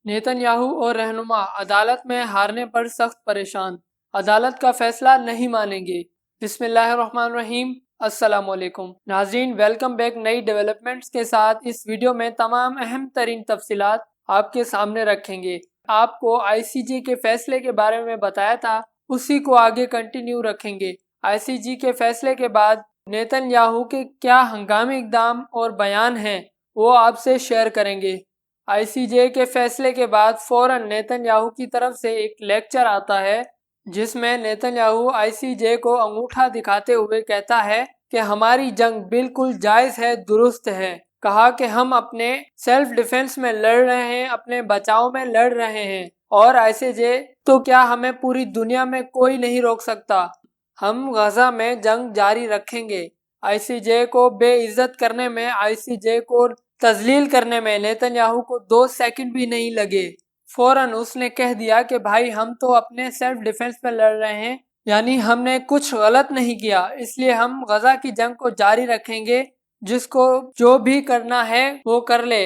Nitin Yahoo اور رہنما عدالت میں ہارنے پر سخت پریشان، عدالت کا فیصلہ نہیں مانیں گے۔ بسم اللہ الرحمن الرحیم۔ السلام علیکم ناظرین، ویلکم بیک۔ نئی ڈیولپمنٹس کے ساتھ اس ویڈیو میں تمام اہم ترین تفصیلات آپ کے سامنے رکھیں گے۔ آپ کو آئی سی جے کے فیصلے کے بارے میں بتایا تھا، اسی کو آگے کنٹینیو رکھیں گے۔ آئی سی جے کے فیصلے کے بعد نیتن یاہو کے کیا ہنگامی اقدام اور بیان ہیں وہ آپ سے شیئر کریں گے۔ آئی سی جے کے فیصلے کے بعد فوراً نیتن یاہو کی طرف سے ایک لیکچر آتا ہے جس میں نیتن یاہو آئی سی جے کو انگوٹھا دکھاتے ہوئے کہتا ہے کہ ہماری جنگ بالکل جائز ہے، درست ہے۔ کہا کہ ہم اپنے سیلف ڈیفنس میں لڑ رہے ہیں، اپنے بچاؤ میں لڑ رہے ہیں، اور آئی سی جے تو کیا ہمیں پوری دنیا میں کوئی نہیں روک سکتا، ہم غزہ میں جنگ جاری رکھیں گے۔ آئی سی جے کو بے عزت کرنے میں، آئی سی جے کو تذلیل کرنے میں نیتن یاہو کو 2 سیکنڈ بھی نہیں لگے۔ فوراً اس نے کہہ دیا کہ بھائی ہم تو اپنے سیلف ڈیفنس میں لڑ رہے ہیں، یعنی ہم نے کچھ غلط نہیں کیا، اس لیے ہم غزہ کی جنگ کو جاری رکھیں گے، جس کو جو بھی کرنا ہے وہ کر لے،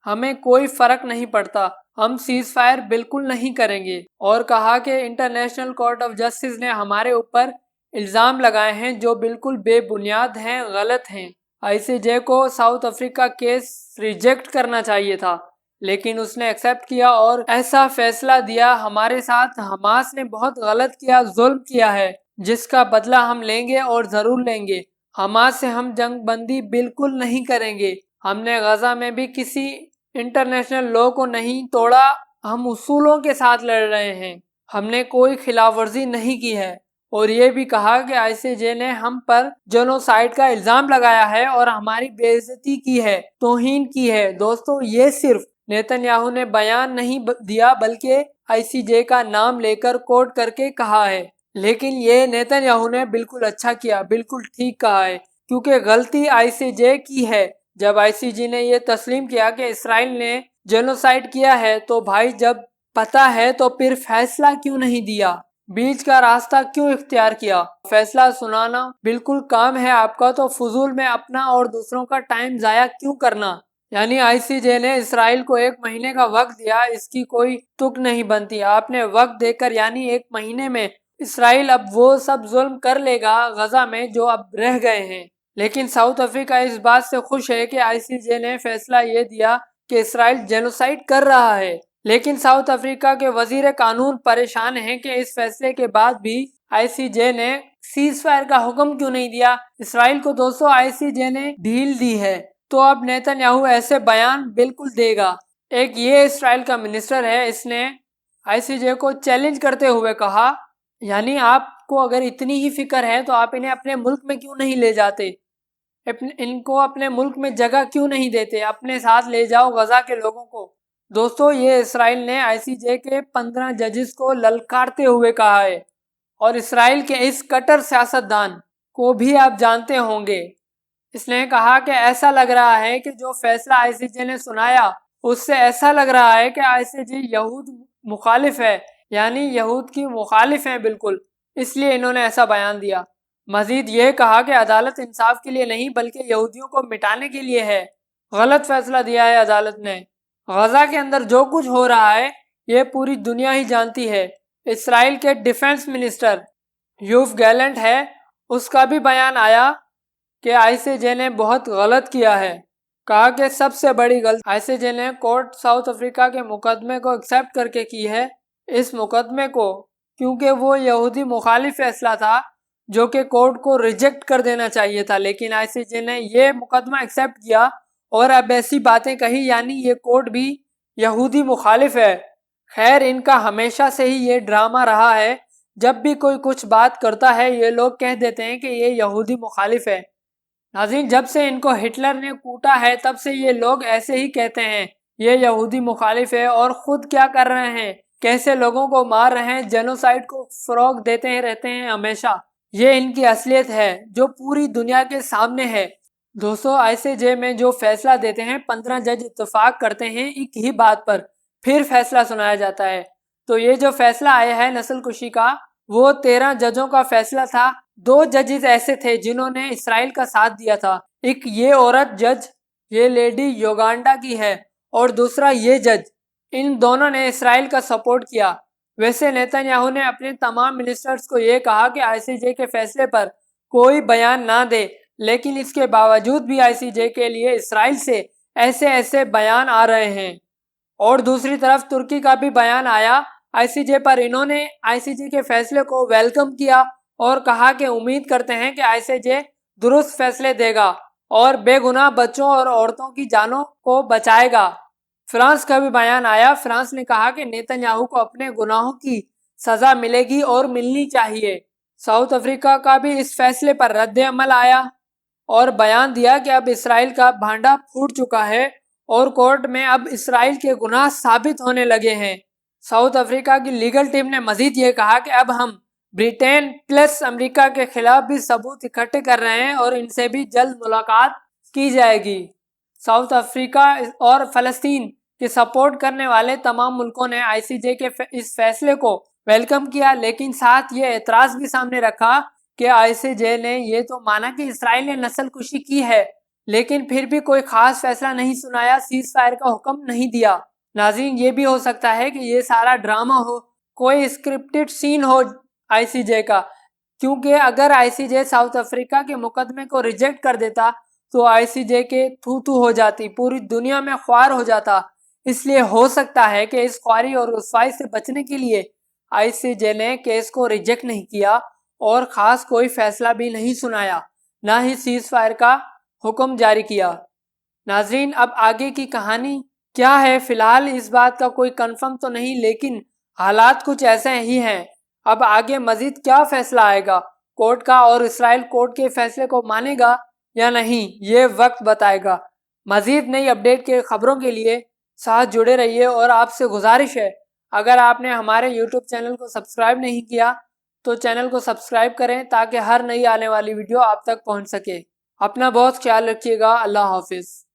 ہمیں کوئی فرق نہیں پڑتا، ہم سیز فائر بالکل نہیں کریں گے۔ اور کہا کہ انٹرنیشنل کورٹ آف جسٹس نے ہمارے اوپر الزام لگائے ہیں جو بالکل بے بنیاد ہیں، غلط ہیں۔ آئی سی جے کو ساؤتھ افریقہ کیس ریجیکٹ کرنا چاہیے تھا، لیکن اس نے ایکسیپٹ کیا اور ایسا فیصلہ دیا، ہمارے ساتھ حماس نے بہت غلط کیا، ظلم کیا ہے، جس کا بدلہ ہم لیں گے اور ضرور لیں گے۔ حماس سے ہم جنگ بندی بالکل نہیں کریں گے، ہم نے غزہ میں بھی کسی انٹرنیشنل لاء کو نہیں توڑا، ہم اصولوں کے ساتھ لڑ رہے ہیں، ہم نے کوئی خلاف ورزی نہیں کی ہے۔ اور یہ بھی کہا کہ آئی سی جے نے ہم پر جنوسائیڈ کا الزام لگایا ہے اور ہماری بے عزتی کی ہے، توہین کی ہے۔ دوستو، یہ صرف نیتن یاہو نے بیان نہیں دیا بلکہ آئی سی جے کا نام لے کر کوٹ کر کے کہا ہے، لیکن یہ نیتن یاہو نے بالکل اچھا کیا، بالکل ٹھیک کہا ہے، کیونکہ غلطی آئی سی جے کی ہے۔ جب آئی سی جے نے یہ تسلیم کیا کہ اسرائیل نے جنوسائیڈ کیا ہے تو بھائی جب پتہ ہے تو پھر فیصلہ کیوں نہیں دیا، بیچ کا راستہ کیوں اختیار کیا؟ فیصلہ سنانا بالکل کام ہے آپ کا، تو فضول میں اپنا اور دوسروں کا ٹائم ضائع کیوں کرنا؟ یعنی آئی سی جے نے اسرائیل کو 1 مہینے کا وقت دیا، اس کی کوئی تک نہیں بنتی۔ آپ نے وقت دے کر یعنی 1 مہینے میں اسرائیل اب وہ سب ظلم کر لے گا غزہ میں جو اب رہ گئے ہیں۔ لیکن ساؤتھ افریقہ اس بات سے خوش ہے کہ آئی سی جے نے فیصلہ یہ دیا کہ اسرائیل جینوسائیڈ کر رہا ہے، لیکن ساؤتھ افریقہ کے وزیر قانون پریشان ہیں کہ اس فیصلے کے بعد بھی آئی سی جے نے سیز فائر کا حکم کیوں نہیں دیا۔ اسرائیل کو دوستو آئی سی جے نے ڈھیل دی ہے، تو اب نیتن یاہو ایسے بیان بالکل دے گا۔ ایک یہ اسرائیل کا منسٹر ہے، اس نے آئی سی جے کو چیلنج کرتے ہوئے کہا، یعنی آپ کو اگر اتنی ہی فکر ہے تو آپ انہیں اپنے ملک میں کیوں نہیں لے جاتے، ان کو اپنے ملک میں جگہ کیوں نہیں دیتے، اپنے ساتھ لے جاؤ غزہ کے لوگوں کو۔ دوستو، یہ اسرائیل نے آئی سی جے کے 15 ججز کو للکارتے ہوئے کہا ہے، اور اسرائیل کے اس کٹر سیاستدان کو بھی آپ جانتے ہوں گے۔ اس نے کہا کہ ایسا لگ رہا ہے کہ جو فیصلہ آئی سی جے نے سنایا اس سے ایسا لگ رہا ہے کہ آئی سی جے یہود مخالف ہے، یعنی یہود کی مخالف ہیں بالکل، اس لیے انہوں نے ایسا بیان دیا۔ مزید یہ کہا کہ عدالت انصاف کے لیے نہیں بلکہ یہودیوں کو مٹانے کے لیے ہے، غلط فیصلہ دیا ہے عدالت نے۔ غزہ کے اندر جو کچھ ہو رہا ہے یہ پوری دنیا ہی جانتی ہے۔ اسرائیل کے ڈیفنس منسٹر یوف گیلنٹ ہے، اس کا بھی بیان آیا کہ آئی سی جے نے بہت غلط کیا ہے۔ کہا کہ سب سے بڑی غلطی آئی سی جے نے کورٹ ساؤتھ افریقہ کے مقدمے کو ایکسیپٹ کر کے کی ہے، اس مقدمے کو، کیونکہ وہ یہودی مخالف فیصلہ تھا جو کہ کورٹ کو ریجیکٹ کر دینا چاہیے تھا، لیکن آئی سی جے نے یہ مقدمہ ایکسیپٹ کیا اور اب ایسی باتیں کہی، یعنی یہ کورٹ بھی یہودی مخالف ہے۔ خیر، ان کا ہمیشہ سے ہی یہ ڈرامہ رہا ہے، جب بھی کوئی کچھ بات کرتا ہے یہ لوگ کہہ دیتے ہیں کہ یہ یہودی مخالف ہے۔ ناظرین، جب سے ان کو ہٹلر نے کوٹا ہے تب سے یہ لوگ ایسے ہی کہتے ہیں یہ یہودی مخالف ہے، اور خود کیا کر رہے ہیں، کیسے لوگوں کو مار رہے ہیں، جینوسائیڈ کو فروغ دیتے رہتے ہیں ہمیشہ۔ یہ ان کی اصلیت ہے جو پوری دنیا کے سامنے ہے۔ دوستو، آئی سی جے میں جو فیصلہ دیتے ہیں 15 جج اتفاق کرتے ہیں ایک ہی بات پر، پھر فیصلہ سنایا جاتا ہے۔ تو یہ جو فیصلہ آیا ہے نسل کشی کا، وہ 13 ججوں کا فیصلہ تھا۔ 2 ججز ایسے تھے جنہوں نے اسرائیل کا ساتھ دیا تھا، ایک یہ عورت جج، یہ لیڈی یوگانڈا کی ہے، اور دوسرا یہ جج۔ ان دونوں نے اسرائیل کا سپورٹ کیا۔ ویسے نیتن یاہو نے اپنے تمام منسٹرز کو یہ کہا کہ آئی سی جے کے فیصلے پر کوئی بیان نہ دے، لیکن اس کے باوجود بھی آئی سی جے کے لیے اسرائیل سے ایسے بیان آ رہے ہیں۔ اور دوسری طرف ترکی کا بھی بیان آیا آئی سی جے پر۔ انہوں نے آئی سی جے کے فیصلے کو ویلکم کیا اور کہا کہ امید کرتے ہیں کہ آئی سی جے درست فیصلے دے گا اور بے گناہ بچوں اور عورتوں کی جانوں کو بچائے گا۔ فرانس کا بھی بیان آیا۔ فرانس نے کہا کہ نیتن یاہو کو اپنے گناہوں کی سزا ملے گی اور ملنی چاہیے۔ ساؤتھ افریقہ کا بھی اس فیصلے پر رد عمل آیا اور بیان دیا کہ اب اسرائیل کا بھانڈا پھوٹ چکا ہے اور کورٹ میں اب اسرائیل کے گناہ ثابت ہونے لگے ہیں۔ ساؤتھ افریقہ کی لیگل ٹیم نے مزید یہ کہا کہ اب ہم برٹین پلس امریکہ کے خلاف بھی ثبوت اکٹھے کر رہے ہیں اور ان سے بھی جلد ملاقات کی جائے گی۔ ساؤتھ افریقہ اور فلسطین کے سپورٹ کرنے والے تمام ملکوں نے آئی سی جے کے اس فیصلے کو ویلکم کیا، لیکن ساتھ یہ اعتراض بھی سامنے رکھا کہ آئی سی جے نے یہ تو مانا کہ اسرائیل نے نسل کشی کی ہے، لیکن پھر بھی کوئی خاص فیصلہ نہیں سنایا، سیز فائر کا حکم نہیں دیا۔ ناظرین، یہ بھی ہو سکتا ہے کہ یہ سارا ڈرامہ ہو، کوئی اسکرپٹڈ سین ہو آئی سی جے کا، کیونکہ اگر آئی سی جے ساؤتھ افریقہ کے مقدمے کو ریجیکٹ کر دیتا تو آئی سی جے کے تھو ہو جاتی، پوری دنیا میں خوار ہو جاتا۔ اس لیے ہو سکتا ہے کہ اس خواری اور رسوائی سے بچنے کے لیے آئی سی جے نے کیس کو ریجیکٹ نہیں کیا اور خاص کوئی فیصلہ بھی نہیں سنایا، نہ ہی سیز فائر کا حکم جاری کیا۔ ناظرین، اب آگے کی کہانی کیا ہے؟ فی الحال اس بات کا کوئی کنفرم تو نہیں، لیکن حالات کچھ ایسے ہی ہیں۔ اب آگے مزید کیا فیصلہ آئے گا کورٹ کا، اور اسرائیل کورٹ کے فیصلے کو مانے گا یا نہیں، یہ وقت بتائے گا۔ مزید نئی اپڈیٹ کے خبروں کے لیے ساتھ جڑے رہیے، اور آپ سے گزارش ہے اگر آپ نے ہمارے یوٹیوب چینل کو سبسکرائب نہیں کیا تو چینل کو سبسکرائب کریں تاکہ ہر نئی آنے والی ویڈیو آپ تک پہنچ سکے۔ اپنا بہت خیال رکھیے گا۔ اللہ حافظ۔